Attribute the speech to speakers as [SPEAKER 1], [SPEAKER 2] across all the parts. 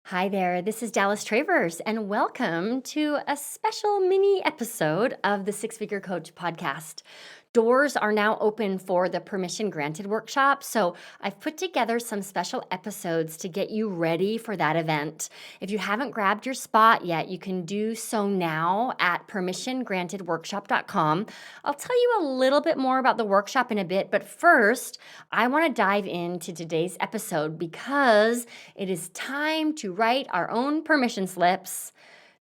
[SPEAKER 1] Hi there, this is Dallas Travers, and welcome to a special mini episode of the Six Figure Coach podcast. Doors are now open for the Permission Granted workshop, so I've put together some special episodes to get you ready for that event. If you haven't grabbed your spot yet, you can do so now at permissiongrantedworkshop.com. I'll tell you a little bit more about the workshop in a bit, but first, I want to dive into today's episode because it is time to write our own permission slips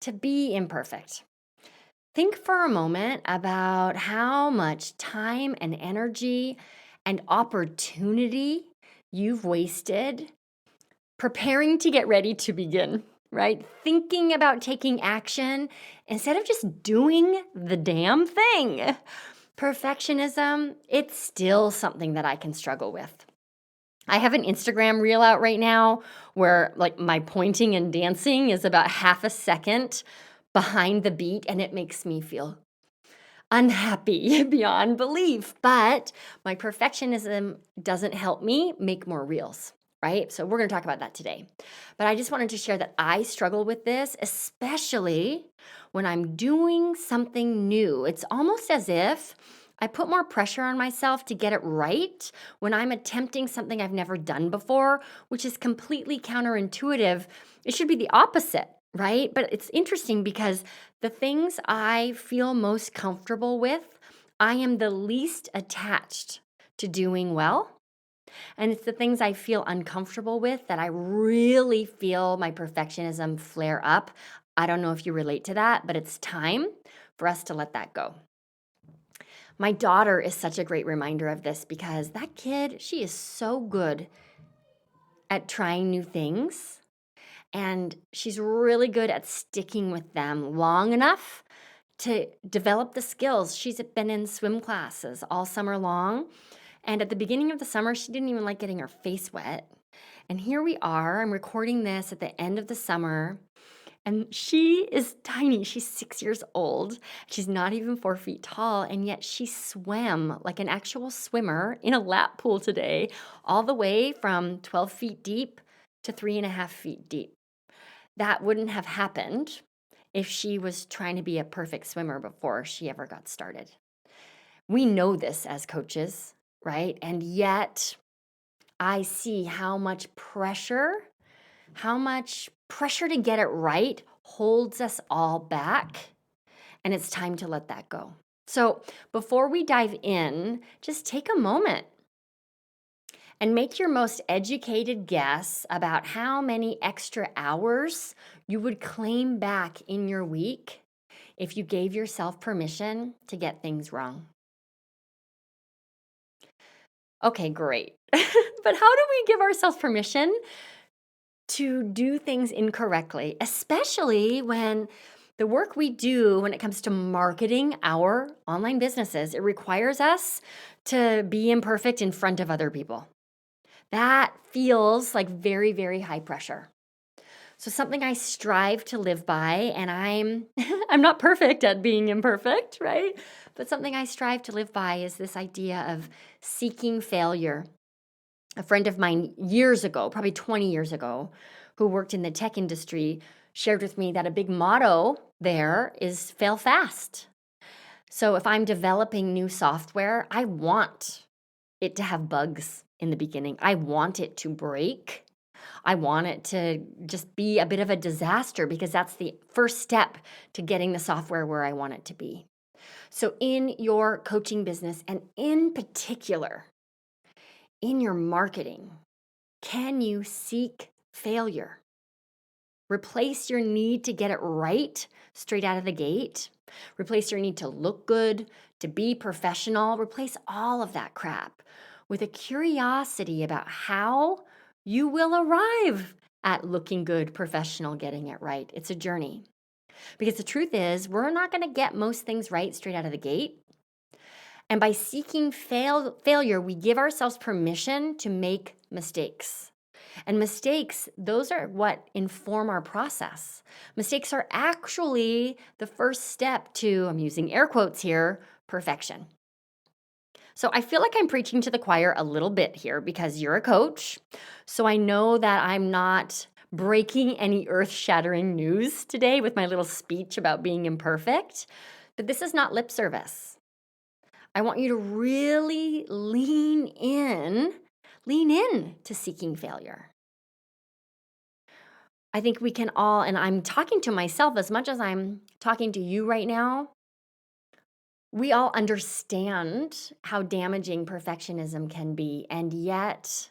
[SPEAKER 1] to be imperfect. Think for a moment about how much time and energy and opportunity you've wasted preparing to get ready to begin, right? Thinking about taking action instead of just doing the damn thing. Perfectionism, it's still something that I can struggle with. I have an Instagram reel out right now where my pointing and dancing is about half a second behind the beat, and it makes me feel unhappy beyond belief. But my perfectionism doesn't help me make more reels, right? So we're going to talk about that today. But I just wanted to share that I struggle with this, especially when I'm doing something new. It's almost as if I put more pressure on myself to get it right when I'm attempting something I've never done before, which is completely counterintuitive. It should be the opposite, right? But it's interesting because the things I feel most comfortable with, I am the least attached to doing well. And it's the things I feel uncomfortable with that I really feel my perfectionism flare up. I don't know if you relate to that, but it's time for us to let that go. My daughter is such a great reminder of this because that kid, she is so good at trying new things. And she's really good at sticking with them long enough to develop the skills. She's been in swim classes all summer long. And at the beginning of the summer, she didn't even like getting her face wet. And here we are. I'm recording this at the end of the summer. And she is tiny. She's 6 years old. She's not even 4 feet tall. And yet she swam like an actual swimmer in a lap pool today, all the way from 12 feet deep to 3.5 feet deep. That wouldn't have happened if she was trying to be a perfect swimmer before she ever got started. We know this as coaches, right? And yet I see how much pressure to get it right holds us all back. And it's time to let that go. So before we dive in, just take a moment and make your most educated guess about how many extra hours you would claim back in your week if you gave yourself permission to get things wrong. Okay, great. But how do we give ourselves permission to do things incorrectly, especially when the work we do when it comes to marketing our online businesses, it requires us to be imperfect in front of other people? That feels like very, very high pressure. So something I strive to live by, and I'm I'm not perfect at being imperfect, right? But something I strive to live by is this idea of seeking failure. A friend of mine years ago, probably 20 years ago, who worked in the tech industry, shared with me that a big motto there is fail fast. So if I'm developing new software, I want it to have bugs in the beginning. I want it to break. I want it to just be a bit of a disaster because that's the first step to getting the software where I want it to be. So in your coaching business, and in particular, in your marketing, can you seek failure? Replace your need to get it right straight out of the gate. Replace your need to look good, to be professional. Replace all of that crap with a curiosity about how you will arrive at looking good, professional, getting it right. It's a journey. Because the truth is, we're not going to get most things right straight out of the gate. And by seeking failure, we give ourselves permission to make mistakes. And mistakes, those are what inform our process. Mistakes are actually the first step to, I'm using air quotes here, perfection. So I feel like I'm preaching to the choir a little bit here because you're a coach. So I know that I'm not breaking any earth-shattering news today with my little speech about being imperfect, but this is not lip service. I want you to really lean in to seeking failure. I think we can all, and I'm talking to myself as much as I'm talking to you right now, we all understand how damaging perfectionism can be. And yet,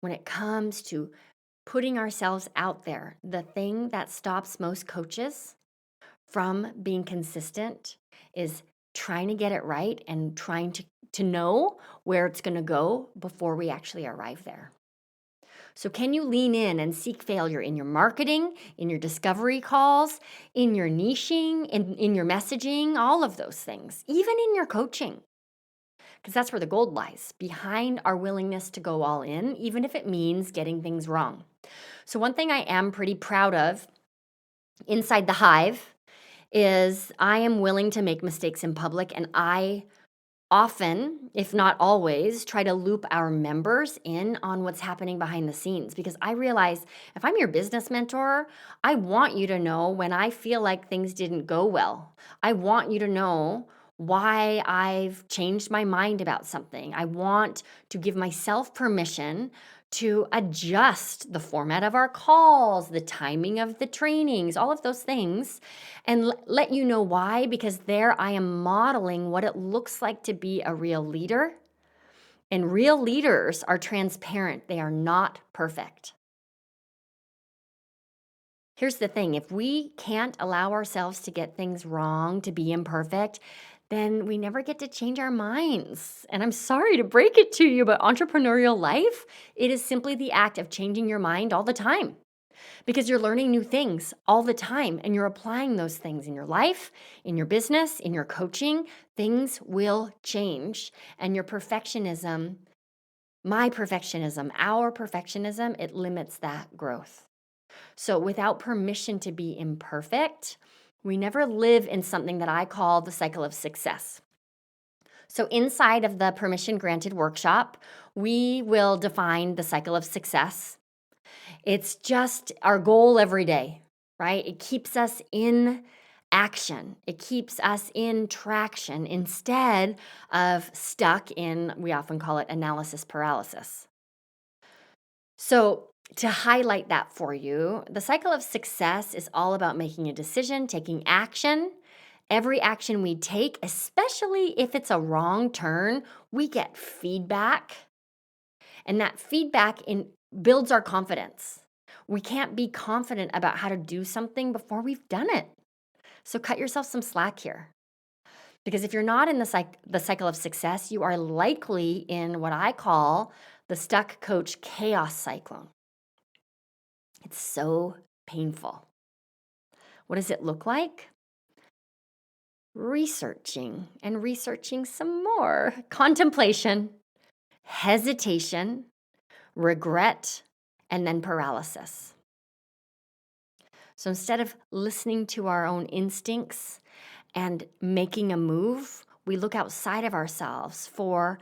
[SPEAKER 1] when it comes to putting ourselves out there, the thing that stops most coaches from being consistent is trying to get it right and trying to know where it's going to go before we actually arrive there. So, can you lean in and seek failure in your marketing, in your discovery calls, in your niching, in your messaging, all of those things, even in your coaching? Because that's where the gold lies, behind our willingness to go all in, even if it means getting things wrong. So, one thing I am pretty proud of inside the hive is I am willing to make mistakes in public, and I often, if not always, try to loop our members in on what's happening behind the scenes, because I realize if I'm your business mentor, I want you to know when I feel like things didn't go well. I want you to know why I've changed my mind about something. I want to give myself permission to adjust the format of our calls, the timing of the trainings, all of those things, and let you know why, because there I am modeling what it looks like to be a real leader. And real leaders are transparent, they are not perfect. Here's the thing, if we can't allow ourselves to get things wrong, to be imperfect, then we never get to change our minds. And I'm sorry to break it to you, but entrepreneurial life, it is simply the act of changing your mind all the time, because you're learning new things all the time and you're applying those things in your life, in your business, in your coaching. Things will change. And your perfectionism, my perfectionism, our perfectionism, it limits that growth. So without permission to be imperfect, we never live in something that I call the cycle of success. So inside of the permission granted workshop, we will define the cycle of success. It's just our goal every day, right? It keeps us in action. It keeps us in traction instead of stuck in, we often call it analysis paralysis. So, to highlight that for you, the cycle of success is all about making a decision, taking action. Every action we take, especially if it's a wrong turn, we get feedback. And that feedback builds our confidence. We can't be confident about how to do something before we've done it. So cut yourself some slack here. Because if you're not in the cycle of success, you are likely in what I call the Stuck Coach Chaos Cyclone. It's so painful. What does it look like? Researching and researching some more. Contemplation, hesitation, regret, and then paralysis. So instead of listening to our own instincts and making a move, we look outside of ourselves for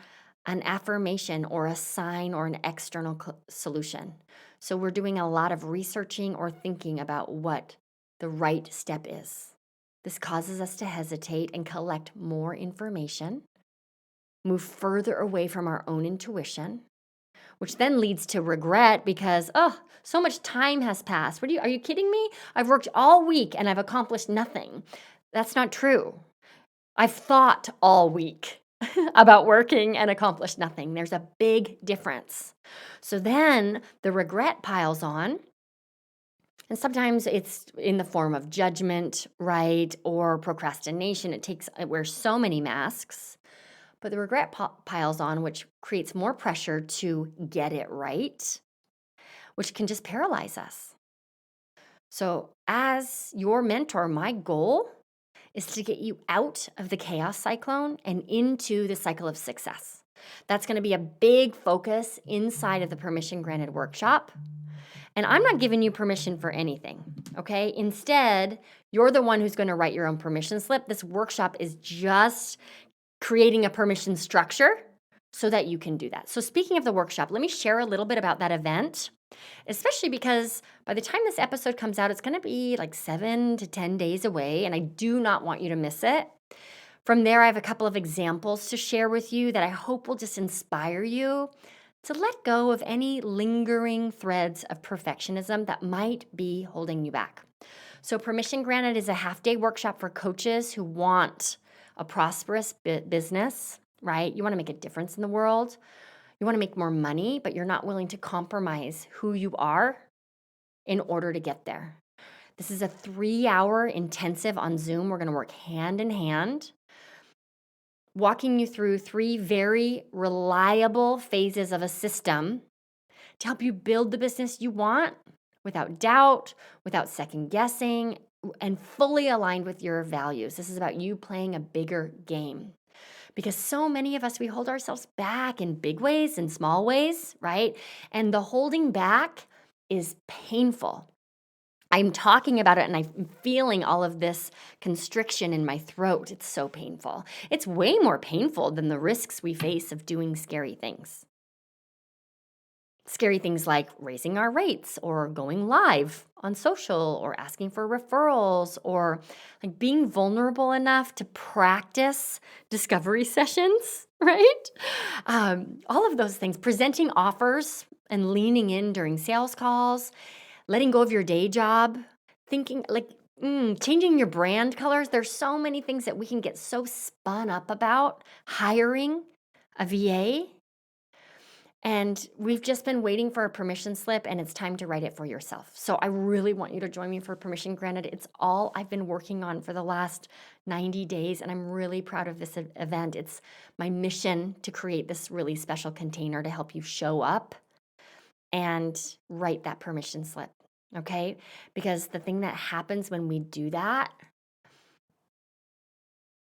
[SPEAKER 1] an affirmation or a sign or an external solution. So we're doing a lot of researching or thinking about what the right step is. This causes us to hesitate and collect more information, move further away from our own intuition, which then leads to regret because, so much time has passed. Are you kidding me? I've worked all week and I've accomplished nothing. That's not true. I've thought all week about working and accomplished nothing. There's a big difference. So then the regret piles on. And sometimes it's in the form of judgment, right? Or procrastination. It wears so many masks. But the regret piles on, which creates more pressure to get it right, which can just paralyze us. So as your mentor, my goal is to get you out of the chaos cyclone and into the cycle of success. That's going to be a big focus inside of the permission granted workshop. And I'm not giving you permission for anything, okay? Instead, you're the one who's going to write your own permission slip. This workshop is just creating a permission structure so that you can do that. So speaking of the workshop, let me share a little bit about that event. especially because by the time this episode comes out, it's going to be like 7 to 10 days away, and I do not want you to miss it. From there, I have a couple of examples to share with you that I hope will just inspire you to let go of any lingering threads of perfectionism that might be holding you back. So, Permission Granted is a half-day workshop for coaches who want a prosperous business, right? You want to make a difference in the world. You want to make more money, but you're not willing to compromise who you are in order to get there. This is a 3-hour intensive on Zoom. We're going to work hand in hand, walking you through 3 very reliable phases of a system to help you build the business you want without doubt, without second guessing, and fully aligned with your values. This is about you playing a bigger game. Because so many of us, we hold ourselves back in big ways and small ways, right? And the holding back is painful. I'm talking about it and I'm feeling all of this constriction in my throat. It's so painful. It's way more painful than the risks we face of doing scary things. Scary things like raising our rates or going live on social or asking for referrals or like being vulnerable enough to practice discovery sessions, right? All of those things, presenting offers and leaning in during sales calls, letting go of your day job, thinking like changing your brand colors. There's so many things that we can get so spun up about hiring a VA. And we've just been waiting for a permission slip, and it's time to write it for yourself. So I really want you to join me for Permission Granted. It's all I've been working on for the last 90 days, and I'm really proud of this event. It's my mission to create this really special container to help you show up and write that permission slip, okay? Because the thing that happens when we do that,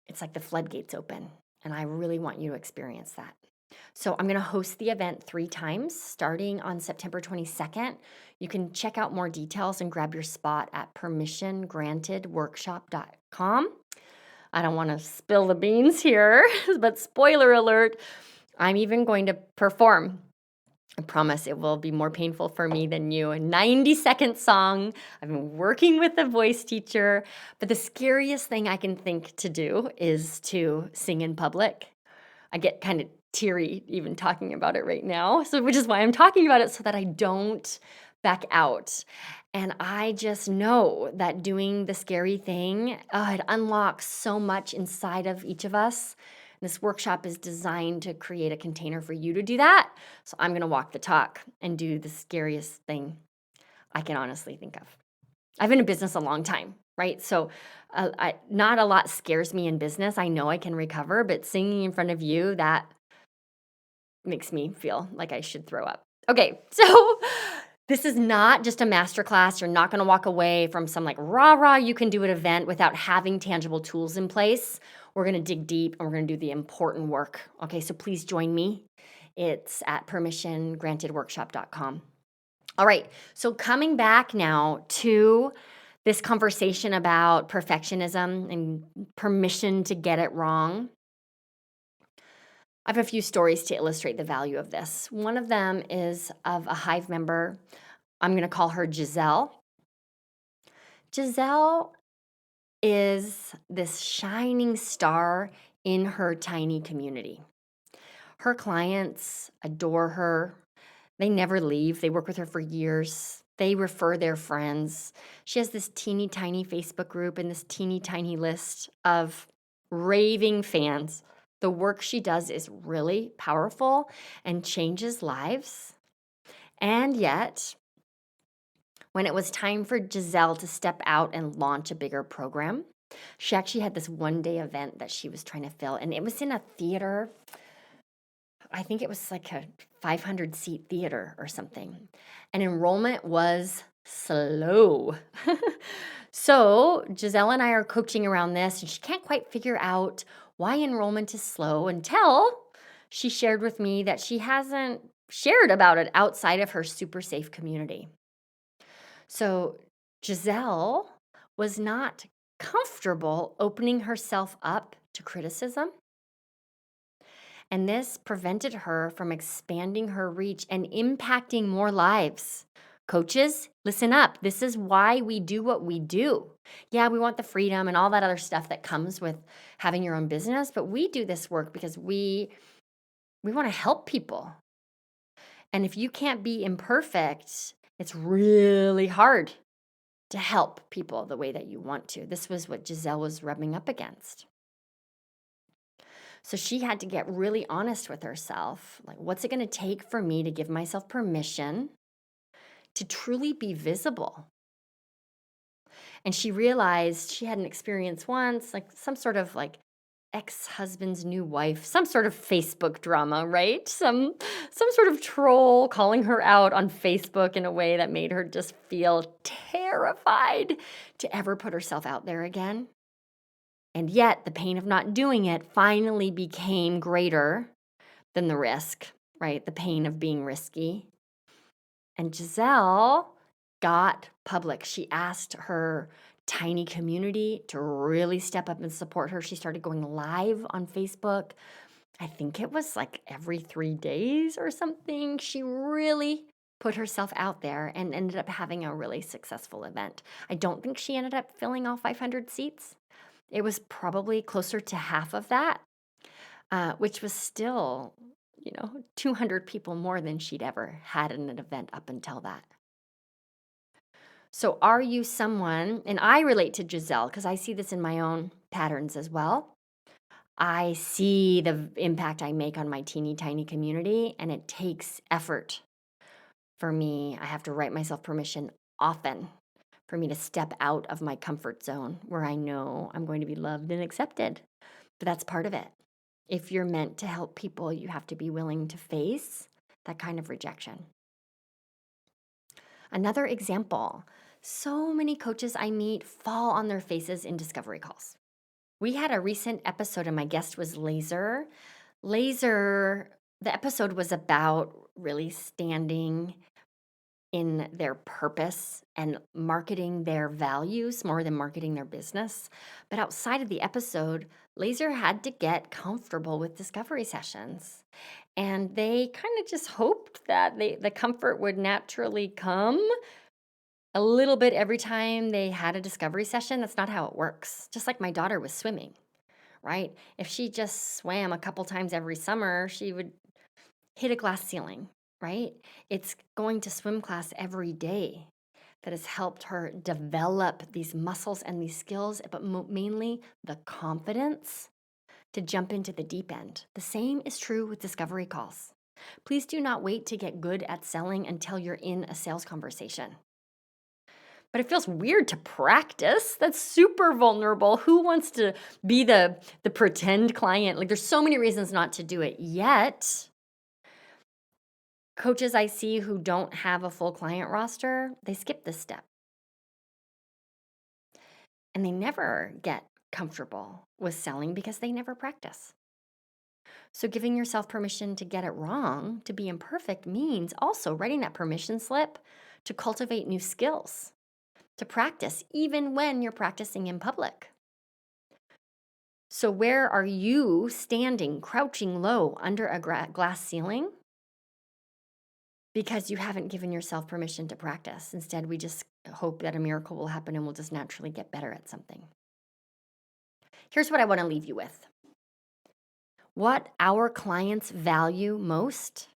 [SPEAKER 1] it's like the floodgates open, and I really want you to experience that. So I'm going to host the event 3 times starting on September 22nd. You can check out more details and grab your spot at permissiongrantedworkshop.com. I don't want to spill the beans here, but spoiler alert, I'm even going to perform. I promise it will be more painful for me than you. A 90-second song. I've been working with a voice teacher, but the scariest thing I can think to do is to sing in public. I get kind of teary even talking about it right now. So, which is why I'm talking about it so that I don't back out. And I just know that doing the scary thing, it unlocks so much inside of each of us. This workshop is designed to create a container for you to do that. So I'm going to walk the talk and do the scariest thing I can honestly think of. I've been in business a long time, right? So not a lot scares me in business. I know I can recover, but singing in front of you, that makes me feel like I should throw up. Okay, so this is not just a masterclass. You're not going to walk away from some like rah-rah you can do at event without having tangible tools in place. We're going to dig deep and we're going to do the important work. Okay, so please join me. It's at permissiongrantedworkshop.com. All right, so coming back now to this conversation about perfectionism and permission to get it wrong. I have a few stories to illustrate the value of this. One of them is of a Hive member. I'm going to call her Giselle. Giselle is this shining star in her tiny community. Her clients adore her. They never leave. They work with her for years. They refer their friends. She has this teeny tiny Facebook group and this teeny tiny list of raving fans. The work she does is really powerful and changes lives. And yet, when it was time for Giselle to step out and launch a bigger program, she actually had this one-day event that she was trying to fill, and it was in a theater. I think it was like a 500-seat theater or something. And enrollment was slow. So Giselle and I are coaching around this, and she can't quite figure out why enrollment is slow until she shared with me that she hasn't shared about it outside of her super safe community. So Giselle was not comfortable opening herself up to criticism. And this prevented her from expanding her reach and impacting more lives. Coaches, listen up. This is why we do what we do. Yeah, we want the freedom and all that other stuff that comes with having your own business, but we do this work because we want to help people. And if you can't be imperfect, it's really hard to help people the way that you want to. This was what Giselle was rubbing up against. So she had to get really honest with herself. Like, what's it going to take for me to give myself permission to truly be visible? And she realized she had an experience once, like some sort of like ex-husband's new wife, some sort of Facebook drama, right? Some sort of troll calling her out on Facebook in a way that made her just feel terrified to ever put herself out there again. And yet, the pain of not doing it finally became greater than the risk, right? The pain of being risky. And Giselle got public. She asked her tiny community to really step up and support her. She started going live on Facebook. I think it was like every 3 days or something. She really put herself out there and ended up having a really successful event. I don't think she ended up filling all 500 seats. It was probably closer to half of that, which was still, 200 people more than she'd ever had in an event up until that. So are you someone, and I relate to Giselle because I see this in my own patterns as well. I see the impact I make on my teeny tiny community, and it takes effort for me. I have to write myself permission often for me to step out of my comfort zone where I know I'm going to be loved and accepted. But that's part of it. If you're meant to help people, you have to be willing to face that kind of rejection. Another example, so many coaches I meet fall on their faces in discovery calls. We had a recent episode and my guest was Laser. Laser, the episode was about really standing in their purpose and marketing their values more than marketing their business. But outside of the episode, Laser had to get comfortable with discovery sessions. And they kind of just hoped that the comfort would naturally come a little bit every time they had a discovery session. That's not how it works. Just like my daughter was swimming, right? If she just swam a couple times every summer, she would hit a glass ceiling, right? It's going to swim class every day that has helped her develop these muscles and these skills, but mainly the confidence to jump into the deep end. The same is true with discovery calls. Please do not wait to get good at selling until you're in a sales conversation. But it feels weird to practice. That's super vulnerable. Who wants to be the pretend client? Like, there's so many reasons not to do it. Yet, coaches I see who don't have a full client roster, they skip this step. And they never get comfortable with selling because they never practice. So giving yourself permission to get it wrong, to be imperfect, means also writing that permission slip to cultivate new skills, to practice even when you're practicing in public. So where are you standing, crouching low under a glass ceiling? Because you haven't given yourself permission to practice. Instead, we just hope that a miracle will happen and we'll just naturally get better at something. Here's what I want to leave you with. What our clients value most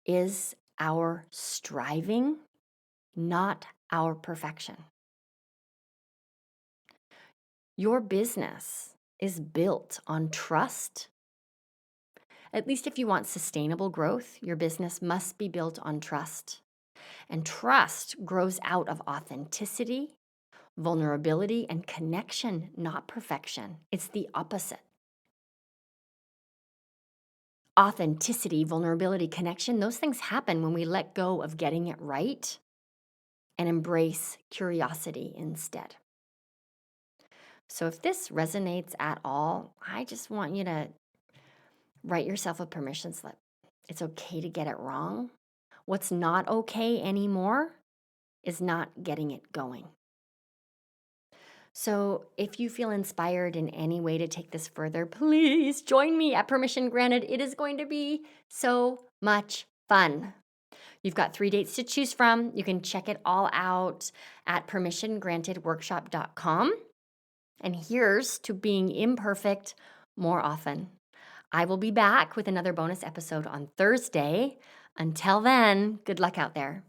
[SPEAKER 1] is our striving, not our perfection. Your business is built on trust. At least if you want sustainable growth, your business must be built on trust. And trust grows out of authenticity, vulnerability, and connection, not perfection. It's the opposite. Authenticity, vulnerability, connection, those things happen when we let go of getting it right and embrace curiosity instead. So if this resonates at all, I just want you to write yourself a permission slip. It's okay to get it wrong. What's not okay anymore is not getting it going. So, if you feel inspired in any way to take this further, please join me at Permission Granted. It is going to be so much fun. You've got 3 dates to choose from. You can check it all out at permissiongrantedworkshop.com. And here's to being imperfect more often. I will be back with another bonus episode on Thursday. Until then, good luck out there.